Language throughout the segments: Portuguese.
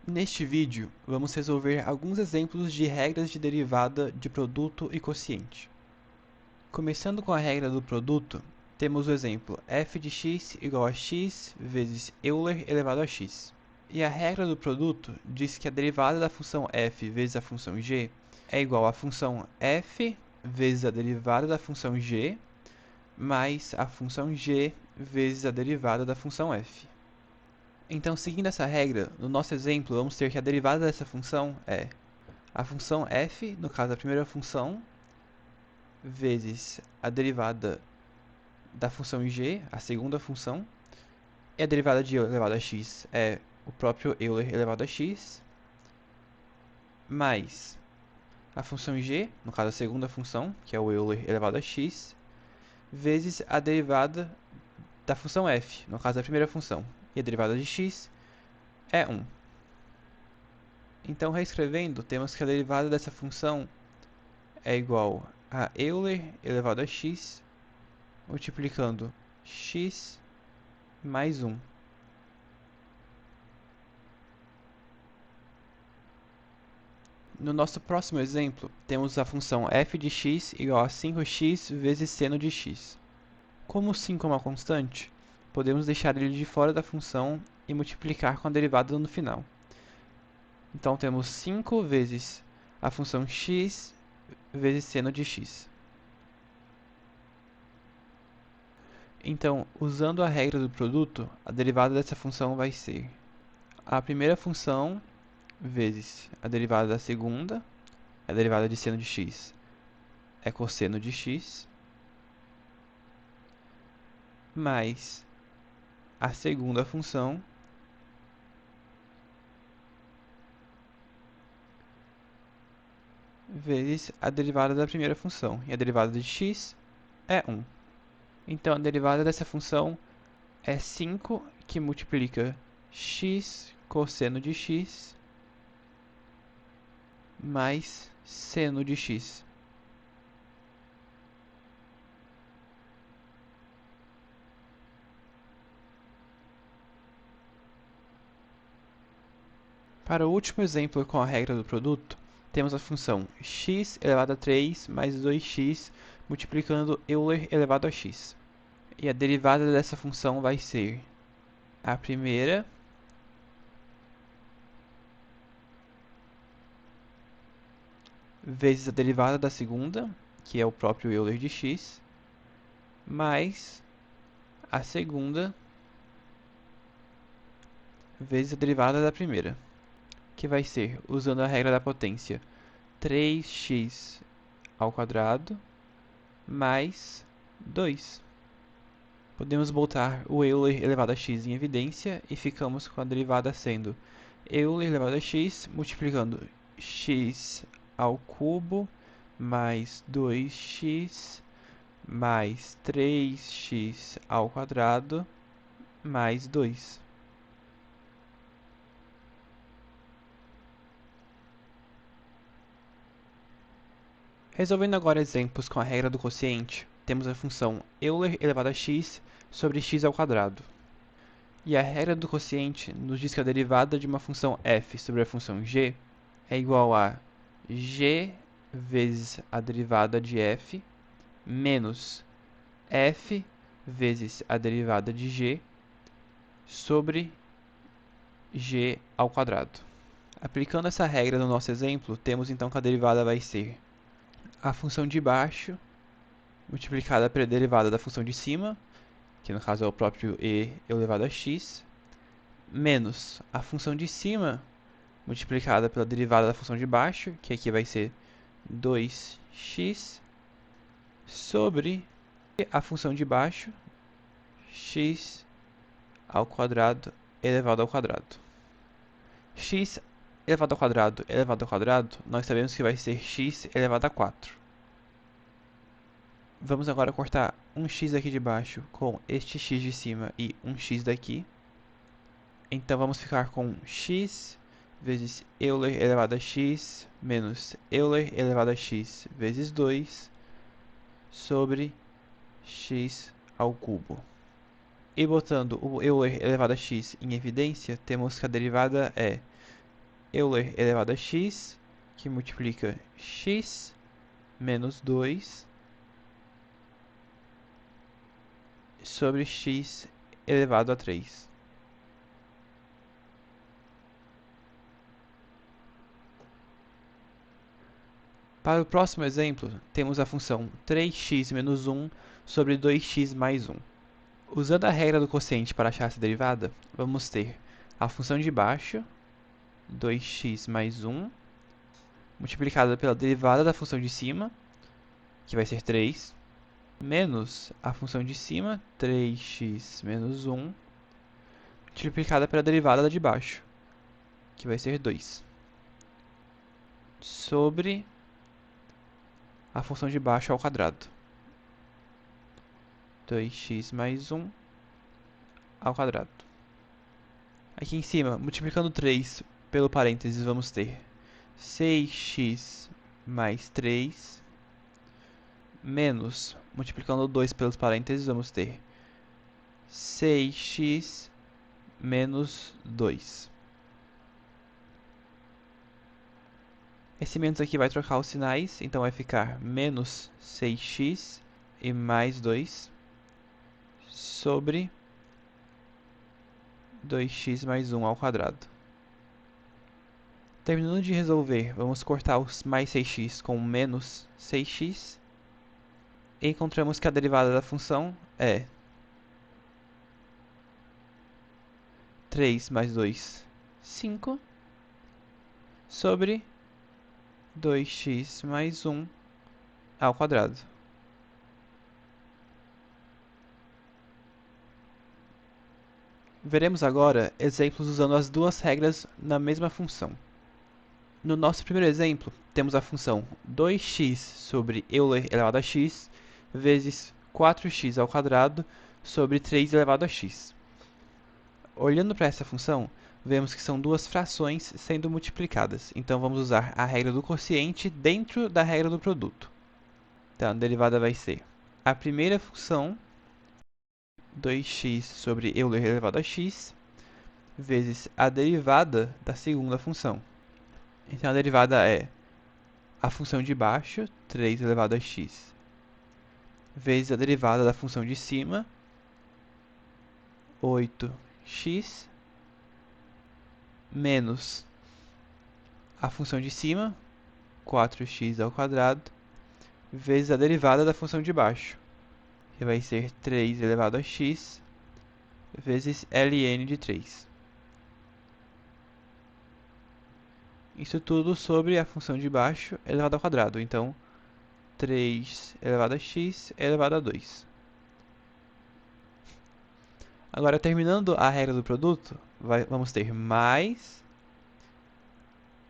Neste vídeo, vamos resolver alguns exemplos de regras de derivada de produto e quociente. Começando com a regra do produto, temos o exemplo f de x igual a x vezes Euler elevado a x. E a regra do produto diz que a derivada da função f vezes a função g é igual à função f vezes a derivada da função g mais a função g vezes a derivada da função f. Então, seguindo essa regra, no nosso exemplo, vamos ter que a derivada dessa função é a função f, no caso a primeira função, vezes a derivada da função g, a segunda função, e a derivada de Euler elevado a x é o próprio Euler elevado a x, mais a função g, no caso a segunda função, que é o Euler elevado a x, vezes a derivada da função f, no caso a primeira função, e a derivada de x é 1. Então, reescrevendo, temos que a derivada dessa função é igual a Euler elevado a x multiplicando x mais 1. No nosso próximo exemplo, temos a função f de x igual a 5x vezes seno de x. Como 5 é uma constante, podemos deixar ele de fora da função e multiplicar com a derivada no final. Então, temos 5 vezes a função x vezes seno de x. Então, usando a regra do produto, a derivada dessa função vai ser a primeira função vezes a derivada da segunda, a derivada de seno de x é cosseno de x, mais a segunda função vezes a derivada da primeira função, e a derivada de x é 1. Então, a derivada dessa função é 5, que multiplica x cosseno de x mais seno de x. Para o último exemplo com a regra do produto, temos a função x elevado a 3 mais 2x multiplicando Euler elevado a x. E a derivada dessa função vai ser a primeira vezes a derivada da segunda, que é o próprio Euler de x, mais a segunda vezes a derivada da primeira, que vai ser, usando a regra da potência, 3x ao quadrado mais 2. Podemos botar o Euler elevado a x em evidência e ficamos com a derivada sendo Euler elevado a x multiplicando x ao cubo mais 2x mais 3x ao quadrado mais 2. Resolvendo agora exemplos com a regra do quociente, temos a função Euler elevado a x sobre x ao quadrado. E a regra do quociente nos diz que a derivada de uma função f sobre a função g é igual a g vezes a derivada de f menos f vezes a derivada de g sobre g ao quadrado. Aplicando essa regra no nosso exemplo, temos então que a derivada vai ser a função de baixo multiplicada pela derivada da função de cima, que no caso é o próprio e elevado a x, menos a função de cima multiplicada pela derivada da função de baixo, que aqui vai ser 2x, sobre a função de baixo, x ao quadrado elevado ao quadrado. X elevado ao quadrado, nós sabemos que vai ser x elevado a 4. Vamos agora cortar um x aqui de baixo com este x de cima e um x daqui. Então, vamos ficar com x vezes Euler elevado a x menos Euler elevado a x vezes 2 sobre x ao cubo. E botando o Euler elevado a x em evidência, temos que a derivada é Euler elevado a x, que multiplica x menos 2 sobre x elevado a 3. Para o próximo exemplo, temos a função 3x menos 1 sobre 2x mais 1. Usando a regra do quociente para achar essa derivada, vamos ter a função de baixo, 2x mais 1, multiplicada pela derivada da função de cima, que vai ser 3, menos a função de cima, 3x menos 1, multiplicada pela derivada da de baixo, que vai ser 2, sobre a função de baixo ao quadrado. 2x mais 1 ao quadrado. Aqui em cima, multiplicando 3 pelo parênteses, vamos ter 6x mais 3, menos, multiplicando 2 pelos parênteses, vamos ter 6x menos 2. Esse menos aqui vai trocar os sinais, então vai ficar menos 6x e mais 2 sobre 2x mais 1 ao quadrado. Terminando de resolver, vamos cortar os mais 6x com menos 6x. E encontramos que a derivada da função é 3 mais 2, 5, sobre 2x mais 1 ao quadrado. Veremos agora exemplos usando as duas regras na mesma função. No nosso primeiro exemplo, temos a função 2x sobre Euler elevado a x vezes 4x ao quadrado sobre 3 elevado a x. Olhando para essa função, vemos que são duas frações sendo multiplicadas. Então, vamos usar a regra do quociente dentro da regra do produto. Então, a derivada vai ser a primeira função, 2x sobre Euler elevado a x, vezes a derivada da segunda função. Então, a derivada é a função de baixo, 3 elevado a x, vezes a derivada da função de cima, 8x, menos a função de cima, 4x ao quadrado, vezes a derivada da função de baixo, que vai ser 3 elevado a x, vezes ln de 3. Isso tudo sobre a função de baixo elevado ao quadrado. Então, 3 elevado a x elevado a 2. Agora, terminando a regra do produto, vamos ter mais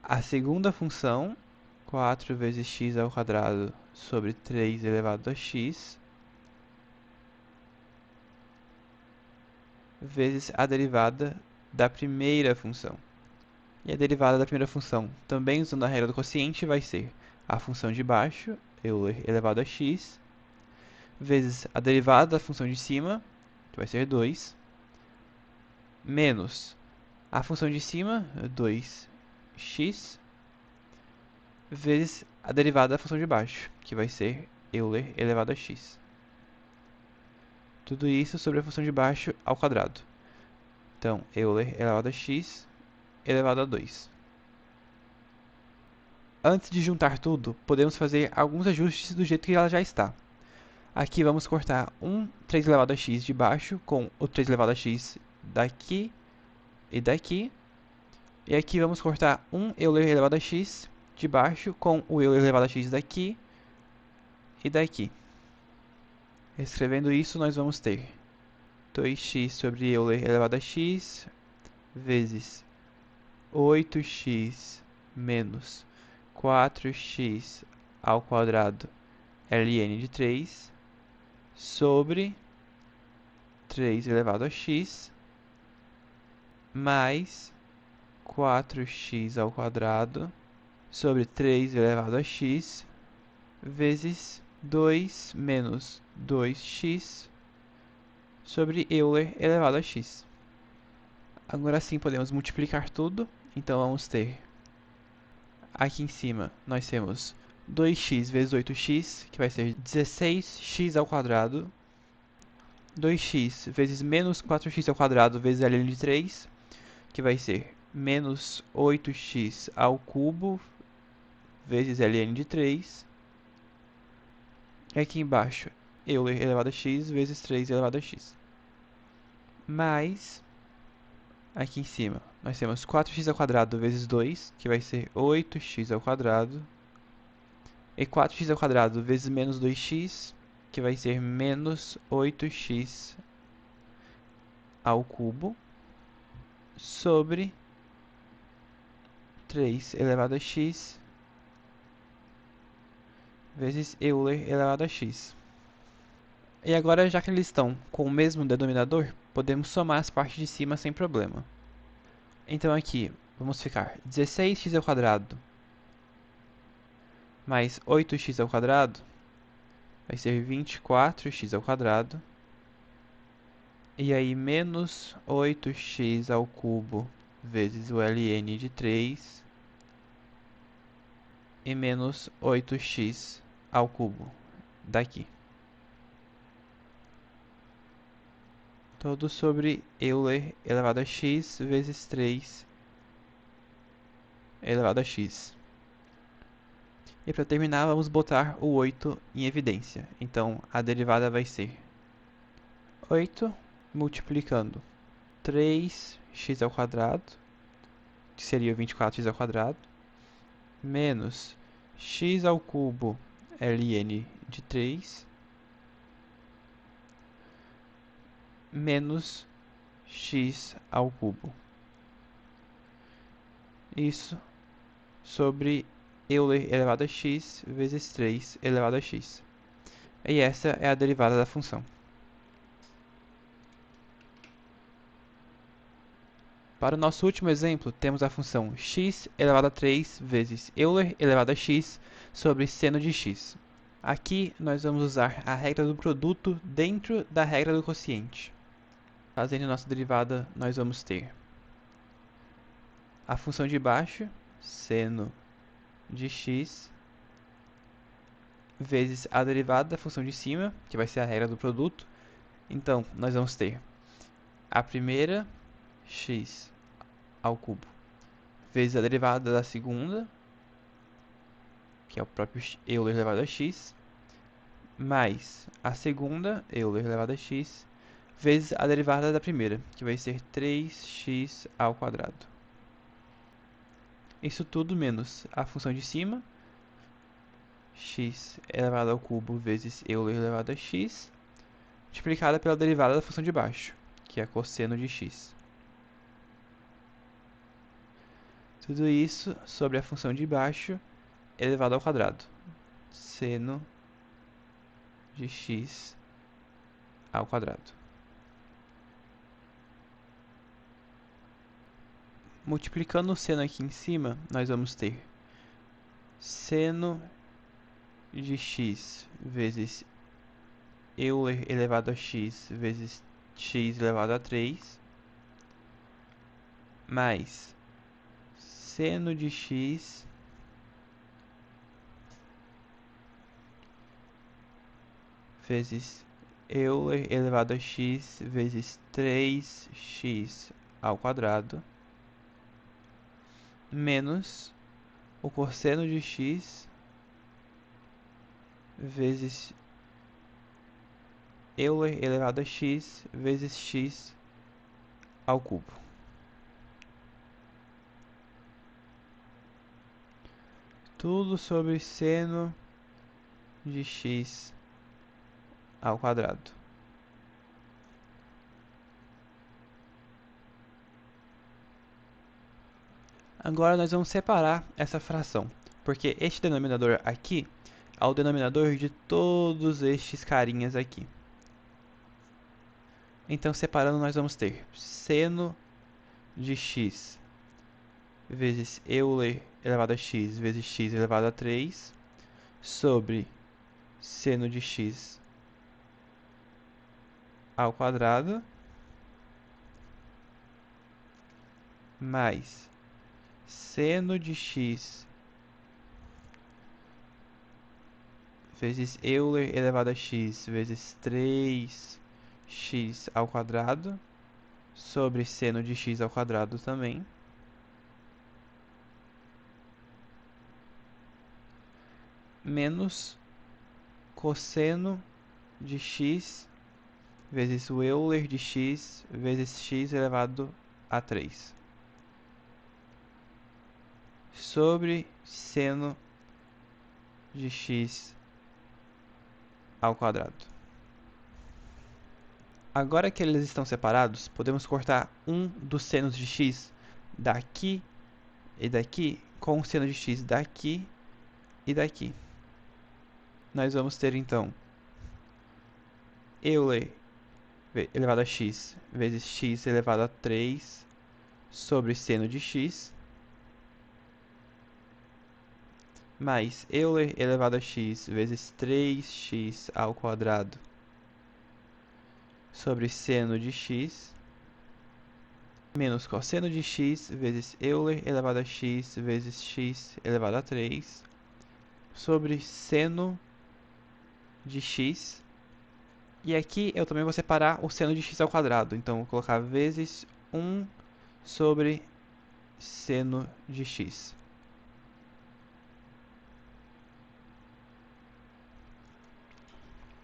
a segunda função, 4 vezes x ao quadrado sobre 3 elevado a x, vezes a derivada da primeira função. E a derivada da primeira função, também usando a regra do quociente, vai ser a função de baixo, Euler elevado a x, vezes a derivada da função de cima, que vai ser 2, menos a função de cima, 2x, vezes a derivada da função de baixo, que vai ser Euler elevado a x. Tudo isso sobre a função de baixo ao quadrado. Então, Euler elevado a x elevado a 2. Antes de juntar tudo, podemos fazer alguns ajustes do jeito que ela já está. Aqui vamos cortar 3 elevado a x de baixo com o 3 elevado a x daqui e daqui. E aqui vamos cortar 1 Euler elevado a x de baixo com o Euler elevado a x daqui e daqui. Escrevendo isso, nós vamos ter 2x sobre Euler elevado a x vezes 8x menos 4x ao quadrado ln de 3 sobre 3 elevado a x mais 4x ao quadrado sobre 3 elevado a x vezes 2 menos 2x sobre Euler elevado a x. Agora sim podemos multiplicar tudo, então vamos ter Aqui em cima nós temos 2x vezes 8x, que vai ser 16x ao quadrado. 2x vezes menos 4x ao quadrado vezes ln de 3, que vai ser menos 8x ao cubo vezes ln de 3. E aqui embaixo, Euler elevado a x vezes 3 elevado a x. Mais, aqui em cima, nós temos 4x ao quadrado vezes 2, que vai ser 8x ao quadrado. E 4x ao quadrado vezes menos 2x, que vai ser menos 8x ao cubo, sobre 3 elevado a x vezes Euler elevado a x. E agora, já que eles estão com o mesmo denominador, podemos somar as partes de cima sem problema. Então aqui, vamos ficar 16x ao quadrado mais 8x ao quadrado vai ser 24x ao quadrado. E aí, menos 8x ao cubo vezes o ln de 3 e menos 8x ao cubo daqui. Todo sobre Euler elevado a x vezes 3 elevado a x. E para terminar, vamos botar o 8 em evidência. Então, a derivada vai ser 8 multiplicando 3x ao quadrado, que seria 24x ao quadrado, menos x ao cubo ln de 3, menos x ao cubo. Isso sobre Euler elevado a x vezes 3 elevado a x. E essa é a derivada da função. Para o nosso último exemplo, temos a função x elevado a 3 vezes Euler elevado a x sobre seno de x. Aqui nós vamos usar a regra do produto dentro da regra do quociente. Fazendo nossa derivada, nós vamos ter a função de baixo, seno de x, vezes a derivada da função de cima, que vai ser a regra do produto. Então, nós vamos ter a primeira, x ao cubo, vezes a derivada da segunda, que é o próprio Euler elevado a x, mais a segunda, Euler elevado a x, vezes a derivada da primeira, que vai ser 3x ao quadrado. Isso tudo menos a função de cima, x elevado ao cubo vezes Euler elevado a x, multiplicada pela derivada da função de baixo, que é cosseno de x. Tudo isso sobre a função de baixo elevado ao quadrado. Seno de x ao quadrado. Multiplicando o seno aqui em cima, nós vamos ter seno de x vezes Euler elevado a x vezes x elevado a 3, mais seno de x vezes Euler elevado a x vezes 3x ao quadrado, menos o cosseno de x vezes Euler elevado a x vezes x ao cubo. Tudo sobre seno de x ao quadrado. Agora nós vamos separar essa fração, porque este denominador aqui é o denominador de todos estes carinhas aqui. Então, separando, nós vamos ter seno de x vezes Euler elevado a x vezes x elevado a 3 sobre seno de x ao quadrado mais seno de x vezes Euler elevado a x vezes 3x ao quadrado sobre seno de x ao quadrado também, menos cosseno de x vezes o Euler de x vezes x elevado a 3 sobre seno de x ao quadrado. Agora que eles estão separados, podemos cortar um dos senos de x daqui e daqui com o seno de x daqui e daqui. Nós vamos ter então Euler elevado a x vezes x elevado a 3 sobre seno de x, mais Euler elevado a x vezes 3x ao quadrado sobre seno de x, menos cosseno de x vezes Euler elevado a x vezes x elevado a 3 sobre seno de x. E aqui eu também vou separar o seno de x ao quadrado. Então, vou colocar vezes 1 sobre seno de x.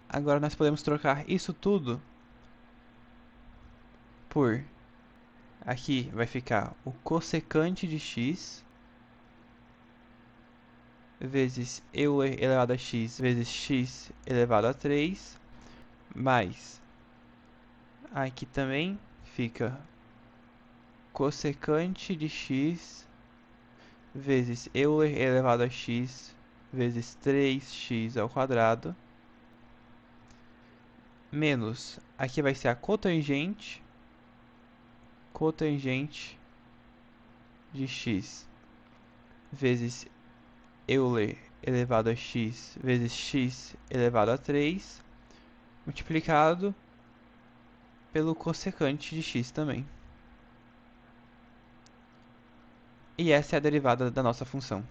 Agora, nós podemos trocar isso tudo por... Aqui vai ficar o cossecante de x vezes Euler elevado a x vezes x elevado a 3, mais aqui também fica cossecante de x vezes Euler elevado a x vezes 3x ao quadrado, menos, aqui vai ser a cotangente de x vezes Euler elevado a x vezes x elevado a 3, multiplicado pelo cossecante de x também. E essa é a derivada da nossa função.